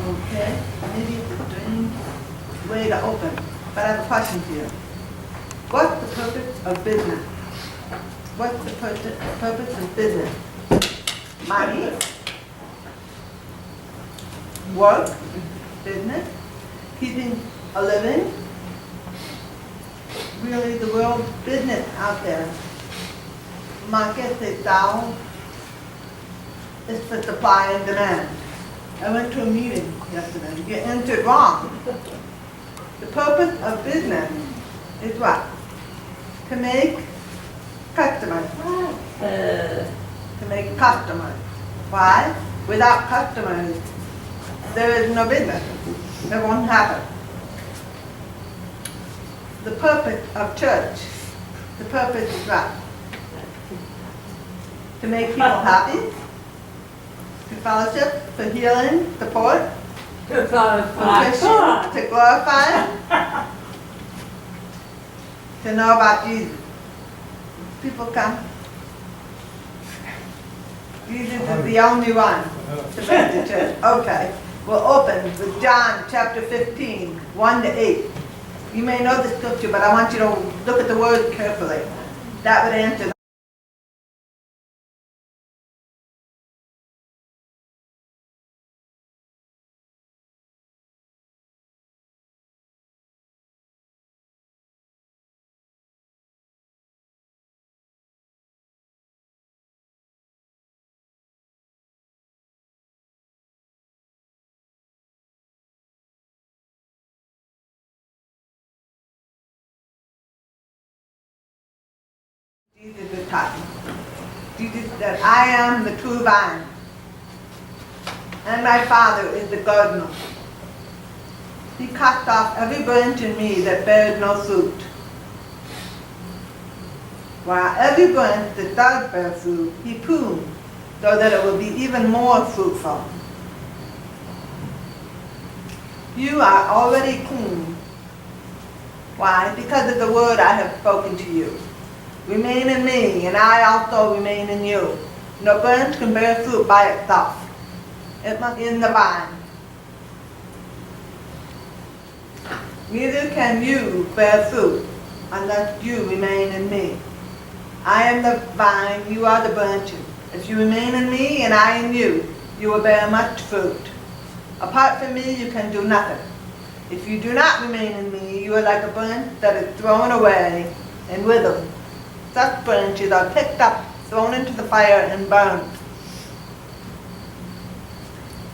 Okay, maybe it's a strange way to open, but I have a question for you. What's the purpose of business? What's the purpose of business? Money, work, business, keeping a living, really the world business out there. Market itself is for supply and demand. I went to a meeting yesterday. You entered wrong. The purpose of business is what? To make customers. To make customers. Why? Without customers, there is no business. It won't happen. The purpose of church, the purpose is what? To make people happy, to fellowship, for healing, support, To glorify nutrition, God. to glorify, to know about Jesus. People come. Jesus is the only one to make the church. Okay, we'll open with John chapter 15, 1 to 8. You may know the scripture, but I want you to look at the word carefully. That would answer. Jesus is talking. Jesus said, I am the true vine, and my Father is the gardener. He cuts off every branch in me that bears no fruit, while every branch that does bear fruit, he prunes, so that it will be even more fruitful. You are already clean. Why? Because of the word I have spoken to you. Remain in me, and I also remain in you. No branch can bear fruit by itself. It must be in the vine. Neither can you bear fruit unless you remain in me. I am the vine, you are the branches. If you remain in me and I in you, you will bear much fruit. Apart from me, you can do nothing. If you do not remain in me, you are like a branch that is thrown away and withered. Such branches are picked up, thrown into the fire, and burned.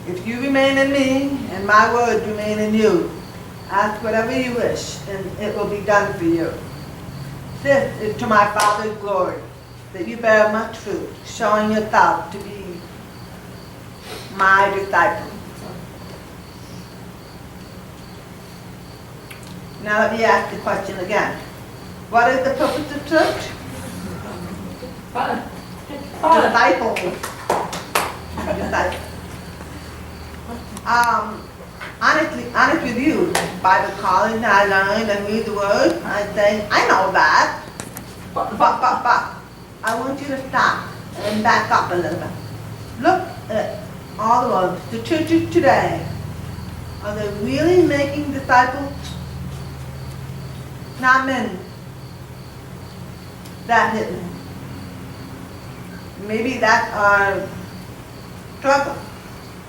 If you remain in me, and my words remain in you, ask whatever you wish, and it will be done for you. This is to my Father's glory, that you bear much fruit, showing yourself to be my disciple. Now let me ask the question again. What is the purpose of church? Disciple. Disciple. Honest with you, Bible college, I learn and read the word. I say, I know that. But, I want you to stop and back up a little bit. Look at all the world. The churches today, are they really making disciples? Not many. That hidden. Maybe that's our struggle,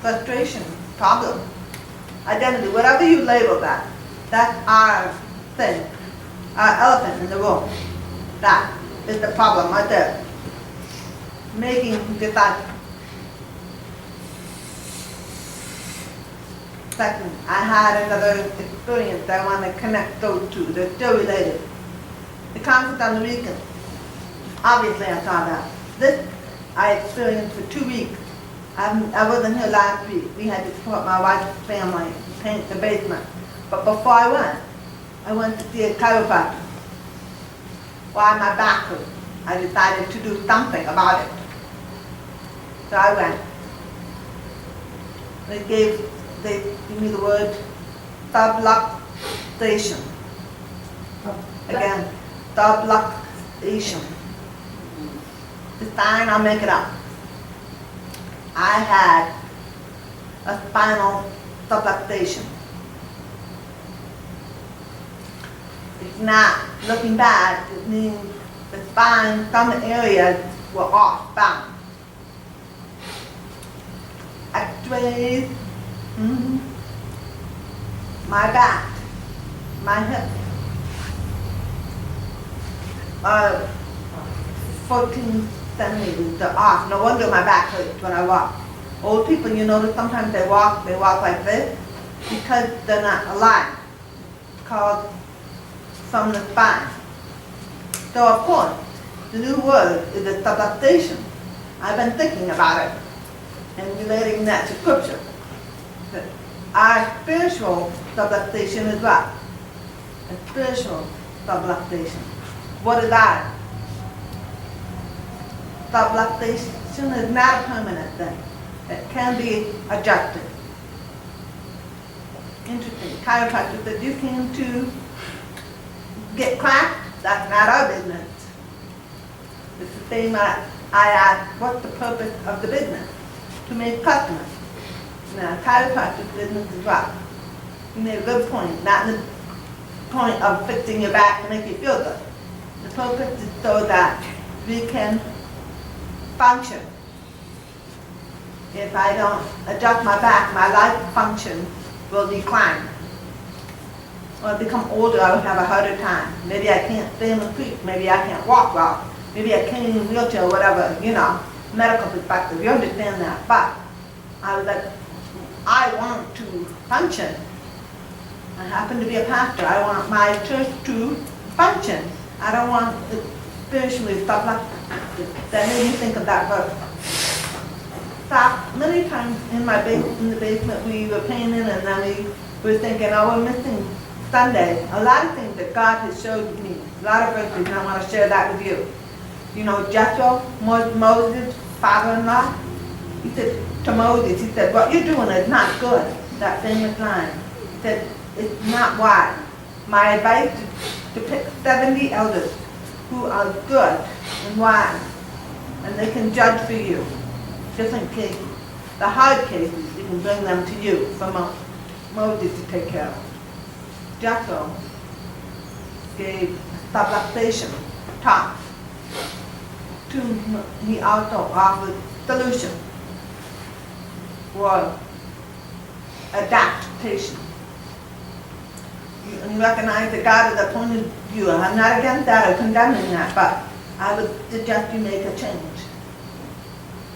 frustration, problem, identity, whatever you label that. That's our thing, our elephant in the room. That is the problem right there. Making disciples. Second, I had another experience. I want to connect those two. They're still related. The conference on the weekend. Obviously, I saw that. This I experienced for 2 weeks. I wasn't here last week. We had to support my wife's family, paint the basement. But before I went to see a chiropractor. Why my back hurt. I decided to do something about it. So I went. They gave me the word subluxation. Again, subluxation. The sign, I'll make it up. I had a spinal subluxation. It's not looking bad. It means the spine, some areas were off balance. X-rays, my back, my hip, 14 centimeters, they're off. No wonder my back hurts when I walk. Old people, you notice sometimes they walk like this because they're not aligned. It's called from the spine. So of course, the new word is a subluxation. I've been thinking about it and relating that to scripture. That our spiritual subluxation is what? A spiritual subluxation. What is that? Subluxation is not a permanent thing. It can be adjusted. Interesting. Chiropractor said you came to get cracked. That's not our business. It's the same I asked, what's the purpose of the business? To make customers. Now, chiropractic business is what? You made a good point, not the point of fixing your back to make you feel good. The purpose is so that we can function. If I don't adjust my back, my life function will decline. When I become older, I will have a harder time. Maybe I can't stay on the street. Maybe I can't walk well. Maybe I can't in a wheelchair or whatever, medical perspective. You understand that. But I was like, I want to function. I happen to be a pastor. I want my church to function. I don't want it spiritually stuff like that. That made me think of that verse. So many times in the basement we were painting and then we were thinking, oh, we're missing Sunday. A lot of things that God has showed me. A lot of verses, and I want to share that with you. You know, Jethro, Moses' father-in-law, he said to Moses, he said, what you're doing is not good. That famous line. He said, it's not wise. My advice is to pick 70 elders who are good and wise, and they can judge for you. Different cases. The hard cases, you can bring them to you for Moses to take care of. Jethro gave subluxation talk. He also offered solution for adaptation. You recognize that God has appointed you. I'm not against that or condemning that, but I would suggest you make a change.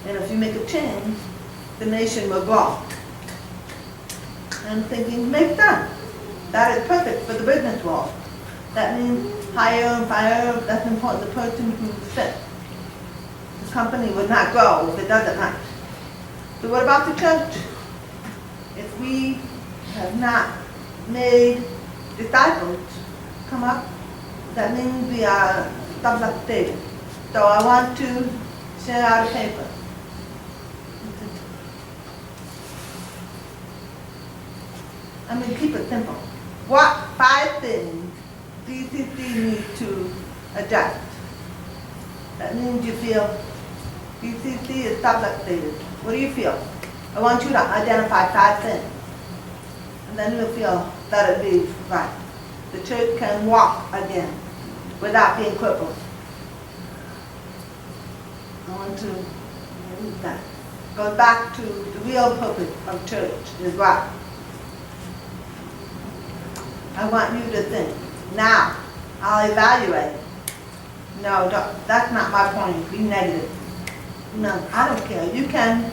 And if you make a change, the nation will grow. I'm thinking, make sense. That is perfect for the business world. That means hire and fire, that's important, the person who fits. The company would not grow if it doesn't right. So what about the church? If we have not made disciples come up, that means we are subluxated. So I want to share out a paper. I'm going to keep it simple. What 5 things DCC needs to adjust? That means you feel DCC is subluxated. What do you feel? I want you to identify 5 things. And then you'll feel that it be right. The church can walk again without being crippled. I want to use that. Go back to the real purpose of church is what? I want you to think. Now, I'll evaluate. No, that's not my point. Be negative. No, I don't care. You can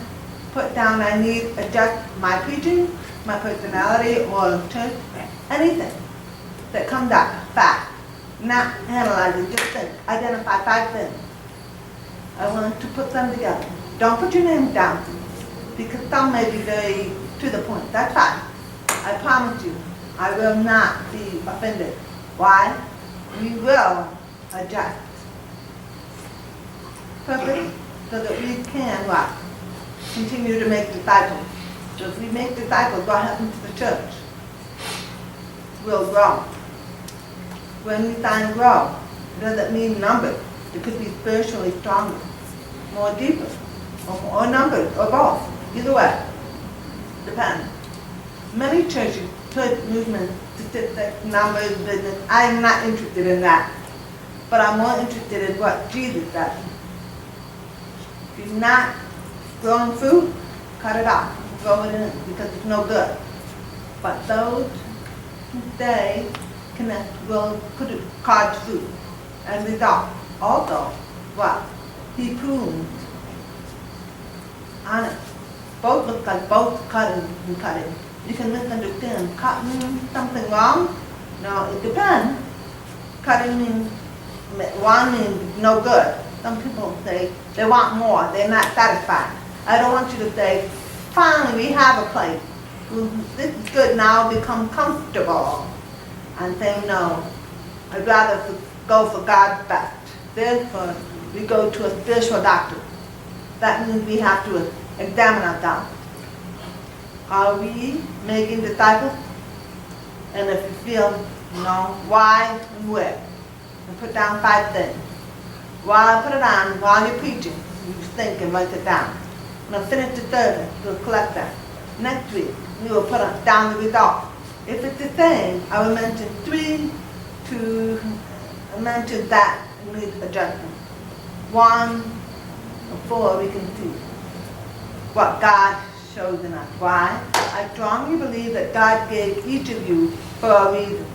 put down I need adjust my preaching, my personality, or church, anything that comes up fast. Not analyze it, just think. Identify 5 things. I want to put them together. Don't put your name down, because some may be very to the point. That's fine. I promise you, I will not be offended. Why? We will adjust. Purpose, so that we can what? Continue to make disciples. So if we make disciples, what happens to the church? We'll grow. When we sign grow, it doesn't mean numbers. It could be spiritually stronger, more deeper, or more numbers, or both. Either way, depends. Many churches put movement, statistics, numbers, business. I am not interested in that. But I'm more interested in what Jesus does. If you're not growing fruit, cut it off. Throw it in because it's no good. But those who stay connect will put it cause fruit and result. Also, what? He prunes on it. Both look like both cutting and cutting. You can misunderstand cutting something wrong. No, it depends. Cutting means one means no good. Some people say they want more. They're not satisfied. I don't want you to say, finally we have a place. This is good now, become comfortable. And say no. I'd rather go for God's best. Therefore, we go to a spiritual doctor. That means we have to examine ourselves. Are we making disciples? And if you feel, why and where? And put down 5 things. While I put it on, while you're preaching, you think and write it down. When I finish the service, we'll collect that. Next week, we will put down the result. If it's the same, I will mention 3 to mention that needs adjustment. 1 or 4, we can see what God shows in us. Why? I strongly believe that God gave each of you for a reason.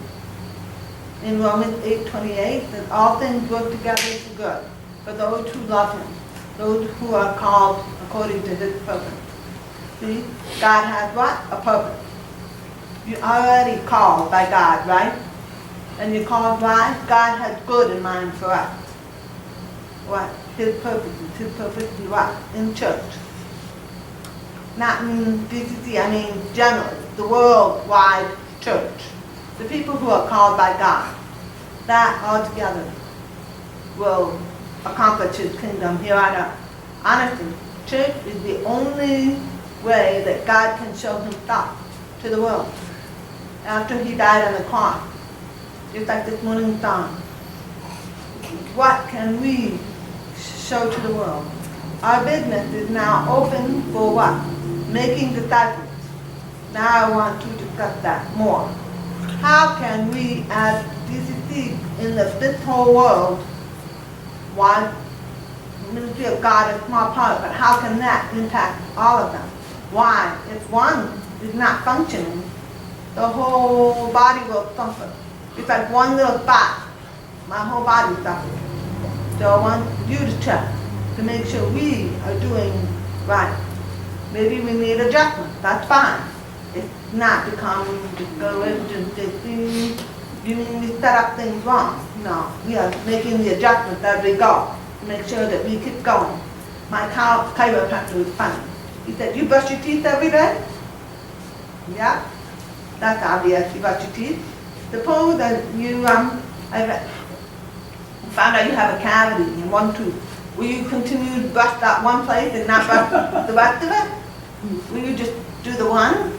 In Romans 8:28, that all things work together for good, for those who love Him, those who are called according to His purpose. See, God has what? A purpose. You're already called by God, right? And you're called why? God has good in mind for us. What? His purpose is. His purpose is what? In church. Not in DCC, I mean generally, the worldwide church. The people who are called by God. That altogether will accomplish His kingdom here on earth. Honestly, church is the only way that God can show Himself to the world. After He died on the cross, just like this morning song, what can we show to the world? Our business is now open for what? Making disciples. Now I want to discuss that more. How can we as DCC in this whole world, one ministry of God is a small part, but how can that impact all of them? Why? If one is not functioning, the whole body will suffer. It's like one little spot. My whole body suffers. So I want you to check to make sure we are doing right. Maybe we need adjustment. That's fine. It's not become discouraged and say, you mean we set up things wrong. No, we are making the adjustments as we go to make sure that we keep going. My chiropractor was funny. He said, you brush your teeth every day? Yeah, that's obvious. You brush your teeth. Suppose that you found out you have a cavity in one tooth. Will you continue to brush that one place and not brush the rest of it? Will you just do the one?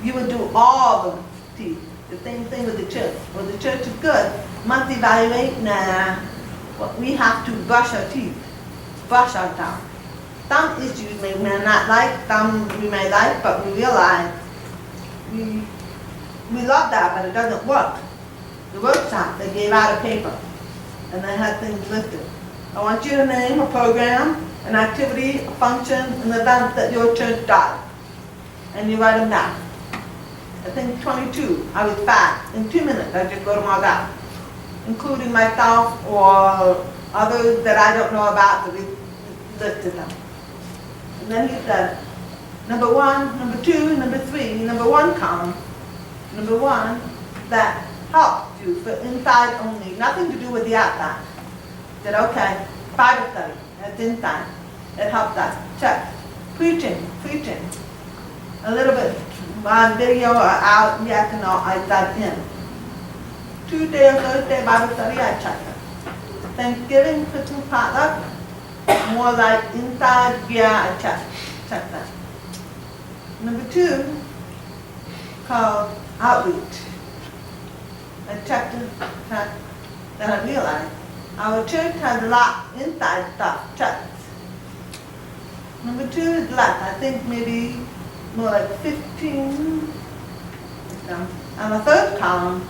You would do all the teeth. The same thing with the church. Well, the church is good. Must evaluate? Nah. Well, we have to brush our teeth. Brush our tongue. Some issues we may not like, some we may like, but we realize we love that, but it doesn't work. The workshop, they gave out a paper, and they had things listed. I want you to name a program, an activity, a function, an event that your church does. And you write them down. I think 22, I was fast. In 2 minutes, I just wrote them all down, including myself or others that I don't know about, but we listed them. And then he said, number 1, number 2, number 3, number 1 column, number 1, that helps you for inside only, nothing to do with the outside. I said, okay, Bible study, that's inside, it helps us, check. Preaching, a little bit on video or out, yes and no, I done in. Tuesday or Thursday Bible study, I check it. Thanksgiving, Christmas potluck, more like inside, yeah, I check that. Number 2, called outreach. I checked it, then I realized our church has a lot inside stuff, checked. Number 2 is less, I think maybe more like 15 them. And the third column,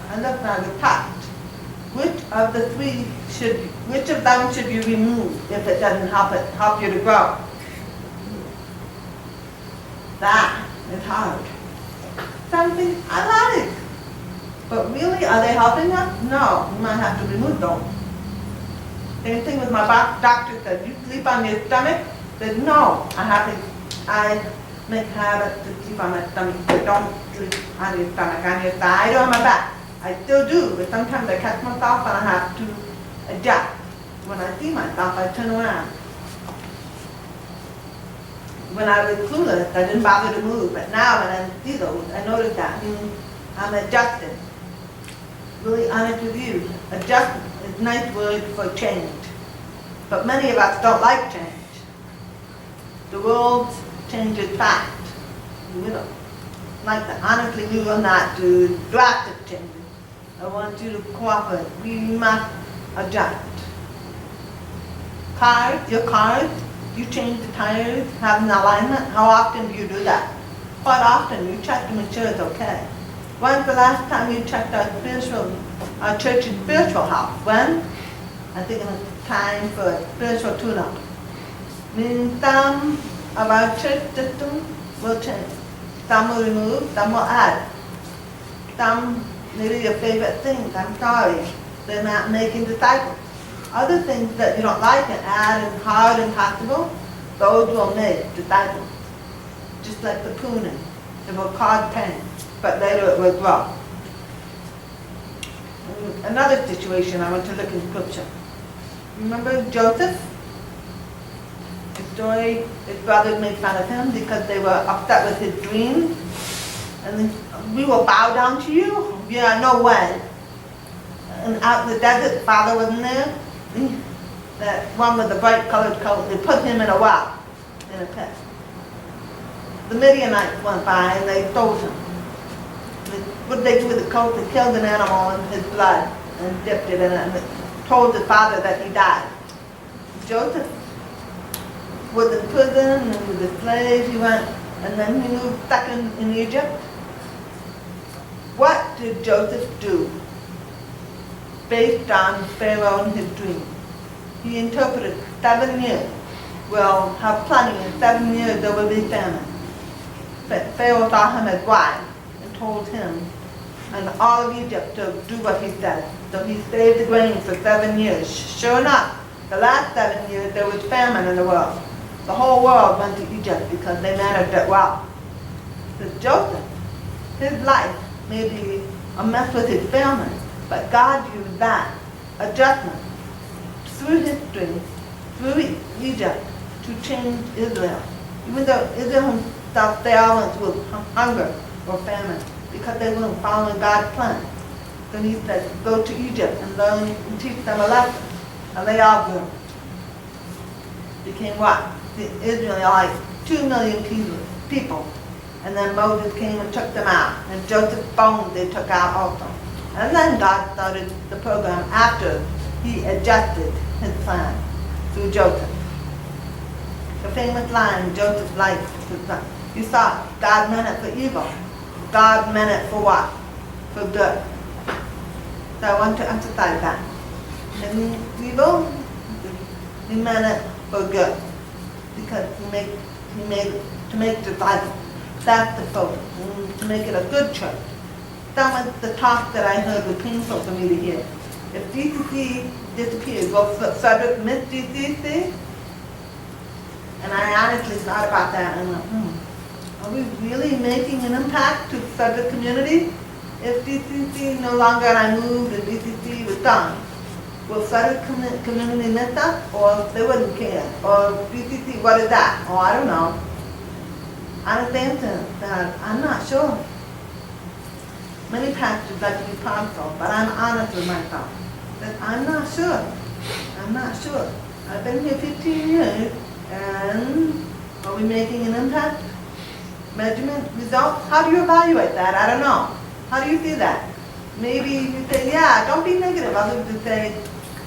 I looked at the top. Which of them should you remove if it doesn't help you to grow? That is hard. Something I like. But really, are they helping us? No, you might have to remove them. Same thing with my doctor said, you sleep on your stomach? I said, no, I make habit to sleep on my stomach. I don't sleep on your stomach, on your side or on my back. I still do, but sometimes I catch myself and I have to adjust. When I see myself, I turn around. When I was clueless, I didn't bother to move, but now when I see those, I notice that I'm adjusted. Really honest with you, adjustment is a nice word for change. But many of us don't like change. The world changes fast. We don't like to honestly, we will not do drastic changes. I want you to cooperate. We must adjust. Your cars, you change the tires, have an alignment. How often do you do that? Quite often, you check to make sure it's okay. When's the last time you checked our church's spiritual health? When? I think it was time for a spiritual tune-up. Meaning some of our church system will change. Some will remove, some will add. Some, maybe your favorite things, I'm sorry, they're not making disciples. Other things that you don't like and add and hard and possible, those will make disciples. Just like the pruning. It will cause pain, but later it will grow. Another situation I want to look in scripture. Remember Joseph? The story, his brothers made fun of him because they were upset with his dreams. And we will bow down to you? Yeah, no way. And out in the desert, father wasn't there. That one with the bright colored coat, they put him in a well, in a pit. The Midianites went by and they stole him. What did they do with the coat? They killed an animal in his blood and dipped it in it and told his father that he died. Joseph was in prison and was a slave. He went and then he moved second in Egypt. What did Joseph do based on Pharaoh and his dream? He interpreted 7 years. We'll have plenty. In 7 years there will be famine. But Pharaoh saw him as wise and told him and all of Egypt to do what he said. So he saved the grain for 7 years. Sure enough, the last 7 years there was famine in the world. The whole world went to Egypt because they managed it well. But Joseph, his life may be a mess with his family, but God used that adjustment through history, through Egypt, to change Israel. Even though Israel himself, they all went through hunger or famine because they weren't following God's plan. So he said, go to Egypt and learn and teach them a lesson. And they all grew. Became what? The Israelites, 2 million people. And then Moses came and took them out. And Joseph's bones they took out also. And then God started the program after he adjusted his plan through Joseph. The famous line, Joseph's life, you saw God meant it for evil. God meant it for what? For good. So I want to emphasize that. And evil, he meant it for good. Because he made it to make disciples. That's the focus. To make it a good church. Some of the talk that I heard was painful for me to hear. If DCC disappears, will Frederick miss DCC? And I honestly thought about that and went, are we really making an impact to Frederick community? If DCC no longer and I moved and DCC was done, will Frederick community miss us? Or they wouldn't care? Or DCC, what is that? Oh, I don't know. Honest answer that I'm not sure. Many pastors like to be prideful, but I'm honest with myself. That I'm not sure. I'm not sure. I've been here 15 years, and are we making an impact? Measurement, results? How do you evaluate that? I don't know. How do you see that? Maybe you say, yeah, don't be negative. Others would say,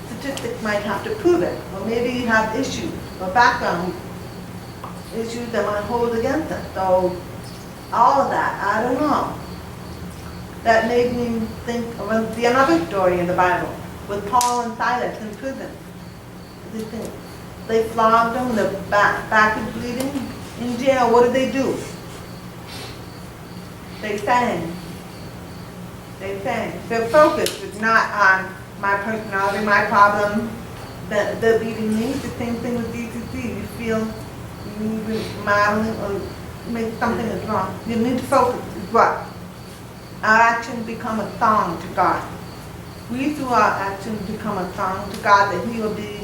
statistics might have to prove it. Or maybe you have issues or background issues that might hold against us. So all of that, I don't know. that made me think of another story in the Bible with Paul and Silas in prison. They flogged them, their back is bleeding. In jail, what did they do? They sang. They sang. Their focus was not on my personality, my problem, that they're beating me. The same thing with DCC. You feel you modeling or make something is wrong. You need to focus is what? Our actions become a song to God. We through our actions become a song to God that He will be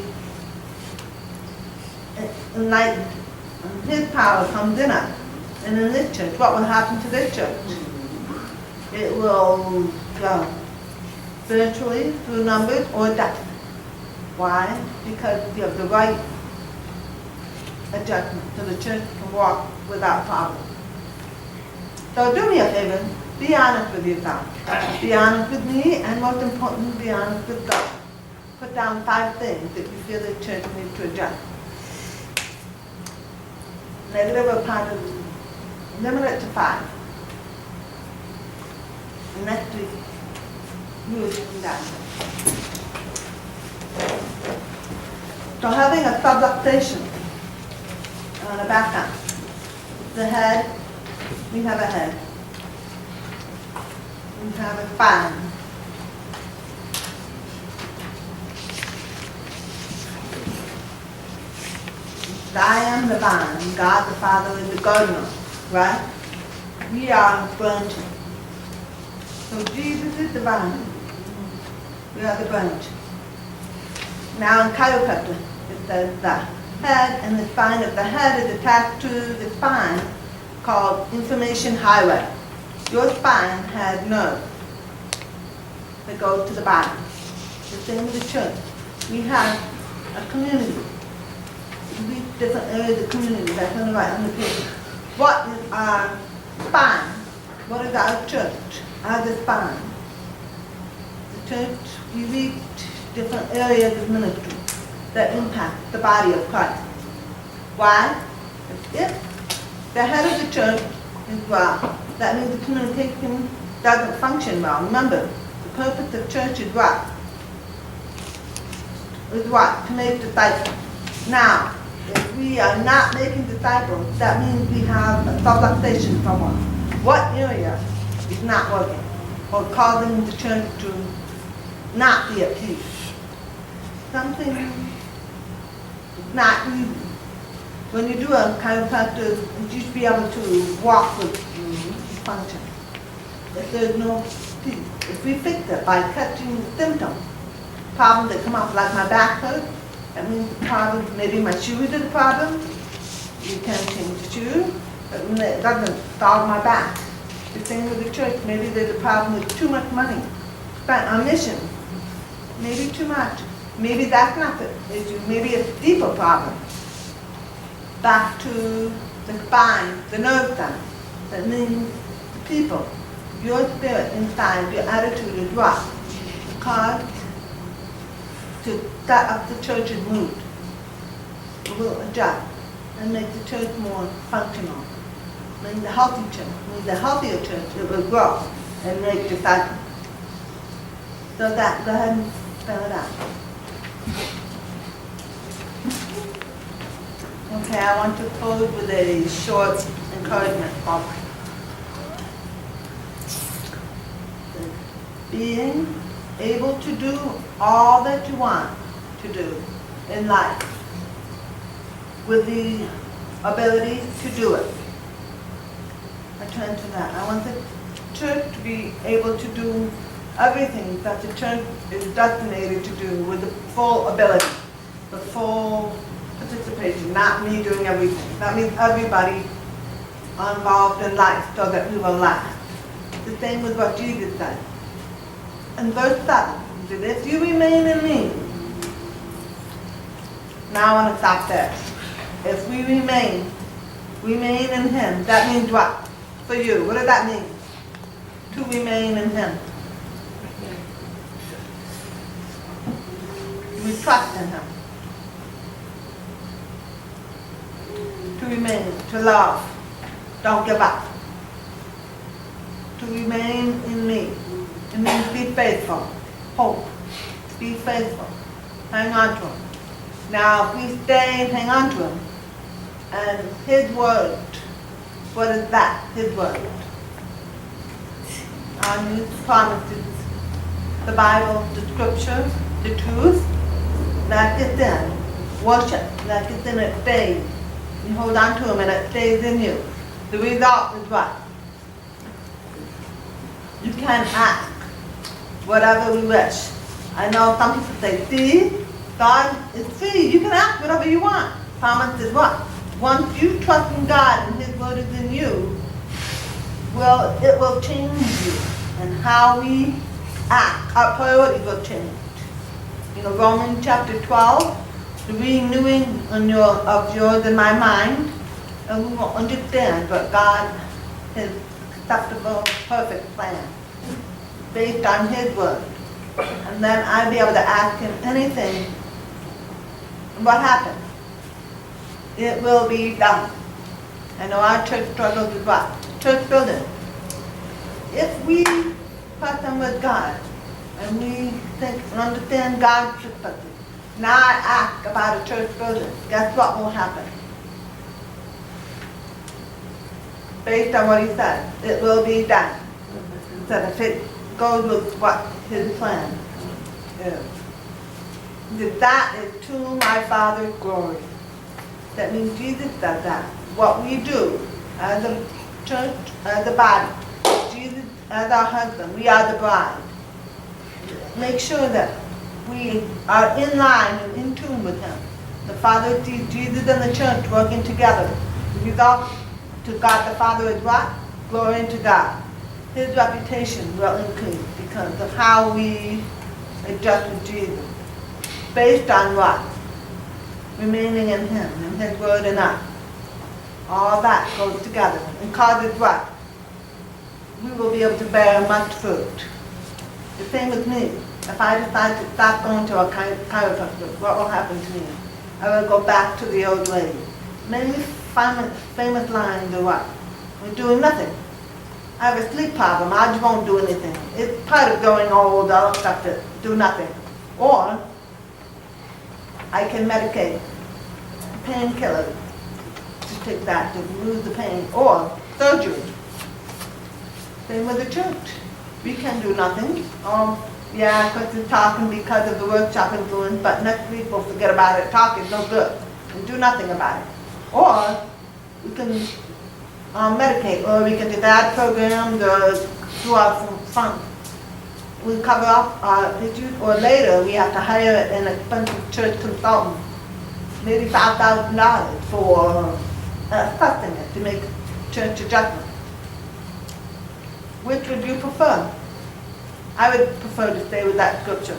enlightened. And His power comes in us. And in this church, what will happen to this church? It will go spiritually through numbers or depth. Why? Because you have the right adjustment so the church can walk without problems. So do me a favor, be honest with yourself. Be honest with me, and most importantly, be honest with God. Put down 5 things that you feel the church needs to adjust. Negative or positive, limit it to 5. And next week, you will do that. So having a subluxation on a back up. The head, we have a head. We have a spine. I am the vine, God the Father is the gardener, right? We are branches. So Jesus is the vine. We are the branch. Now in chiropractor, it says the head and the spine of the head is attached to the spine called information highway. Your spine has nerves that go to the body. The same with the church. We have a community. We have different areas of community. That's on the right on the page. What is our spine? What is our church? Our spine. The church, we reach different areas of ministry that impact the body of Christ. Why? If the head of the church is well, that means the communication doesn't function well. Remember, the purpose of church is what? Is what? To make disciples. Now, if we are not making disciples, that means we have a subluxation somewhere. What area is not working or causing the church to not be at peace? Something is not easy. When you do a chiropractor, you should be able to walk with function. If there's no peace, if we fix it by catching the symptoms, problems that come up like my back hurt, that means the problem, maybe my shoes are the problem. You can change the shoe, but it doesn't solve my back. The same with the church, maybe there's a problem with too much money spent on mission. Maybe too much. Maybe that's not the issue. Maybe it's a deeper problem. Back to the spine, the nerve center. That means the people, your spirit inside, your attitude is what? Caused to set up the church's mood. It will adjust and make the church more functional. Means the healthy church, means the healthier church, it will grow and make disciples. So that, go ahead and spell it out. Okay, I want to close with a short encouragement of being able to do all that you want to do in life with the ability to do it. I turn to that. I want the church to be able to do everything that the church is designated to do with the full ability, the full participation, not me doing everything. That means everybody involved in life so that we will last. The same with what Jesus said. In verse 7, he said, if you remain in me, now I want to stop there. If we remain in him, that means what? For you, what does that mean? To remain in him. We trust in him. To remain, to love, don't give up. To remain in me. faithful. Hope. Be faithful. Hang on to him. Now, if we stay and hang on to him, and his word, what is that? His word. His promises, the Bible, the scriptures, the truth, that gets in. Worship, that gets in, it stays. You hold on to him and it stays in you. The result is what? You can ask whatever we wish. I know some people say, see, God is free. You can ask whatever you want. Promise is what? Once you trust in God and his word is in you, it will change you. And how we act, our priorities will change. Romans chapter 12, the renewing of yours in my mind, and we will understand what God, his acceptable, perfect plan, based on his word. And then I'll be able to ask him anything. And what happens? It will be done. I know our church struggles with what? Church building. If we trust him with God, and we think and understand God's perspective, now I ask about a church building, guess what will happen? Based on what he said, it will be done. So if it goes with what his plan is. That is to my Father's glory. That means Jesus does that. What we do as a church, as a body, Jesus as our husband, we are the bride. Make sure that we are in line and in tune with him. The Father sees Jesus and the church working together. The result to God the Father is what? Glory to God. His reputation will increase because of how we adjust with Jesus. Based on what? Remaining in him and his word in us. All that goes together and causes what? We will be able to bear much fruit. The same with me. If I decide to stop going to a chiropractor, what will happen to me? I will go back to the old ways. Many famous lines are what? We're doing nothing. I have a sleep problem. I just won't do anything. It's part of growing old. I'll have to do nothing. Or I can medicate. Painkillers. To take that, to lose the pain. Or surgery. Same with the church. We can do nothing. Yeah, because we're talking because of the workshop influence, but next week we'll forget about it. Talk is no good. And do nothing about it. Or we can medicate, or we can do bad programs, or do our fun. We cover up our issues, or later we have to hire an expensive church consultant, maybe $5,000 for assessing it to make church adjustments. Which would you prefer? I would prefer to stay with that scripture.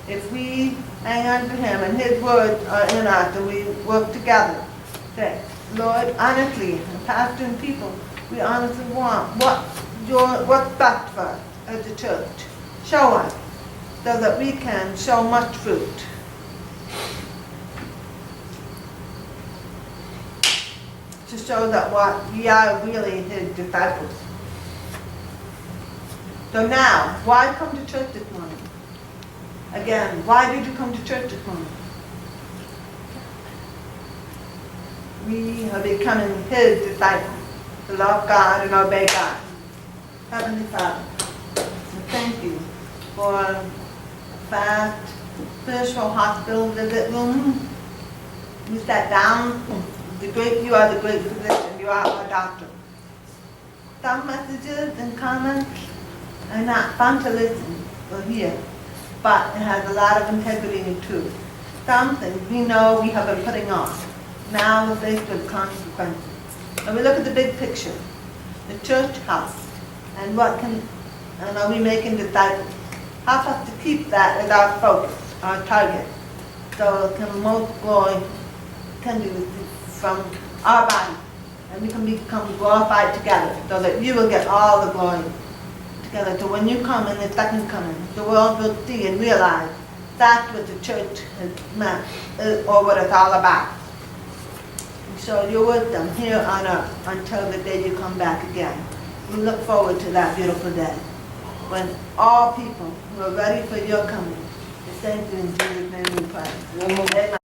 If we hang on to him and his words are in us and we work together, say, Lord, honestly, and pastor and people, we honestly want what's best for us as a church. Show us so that we can show much fruit. To show that we are really his disciples. So now, why come to church this morning? Again, why did you come to church this morning? We are becoming his disciples, to love God and obey God. Heavenly Father, we thank you for a fast spiritual hospital visit room. We sat down. You are the great physician. You are our doctor. Some messages and comments are not fun to listen or hear, but it has a lot of integrity and truth. Some things we know we have been putting off. Now we're faced with consequences. And we look at the big picture, the church house, and are we making disciples? Help us to keep that as our focus, our target, so most glory can be received from our body, and we can become glorified together, so that you will get all the glory together. So when you come in the second coming, the world will see and realize that's what the church has meant, or what it's all about. So you're with them here on earth until the day you come back again. We look forward to that beautiful day. when all people who are ready for your coming. We thank you in Jesus' name we pray. Amen.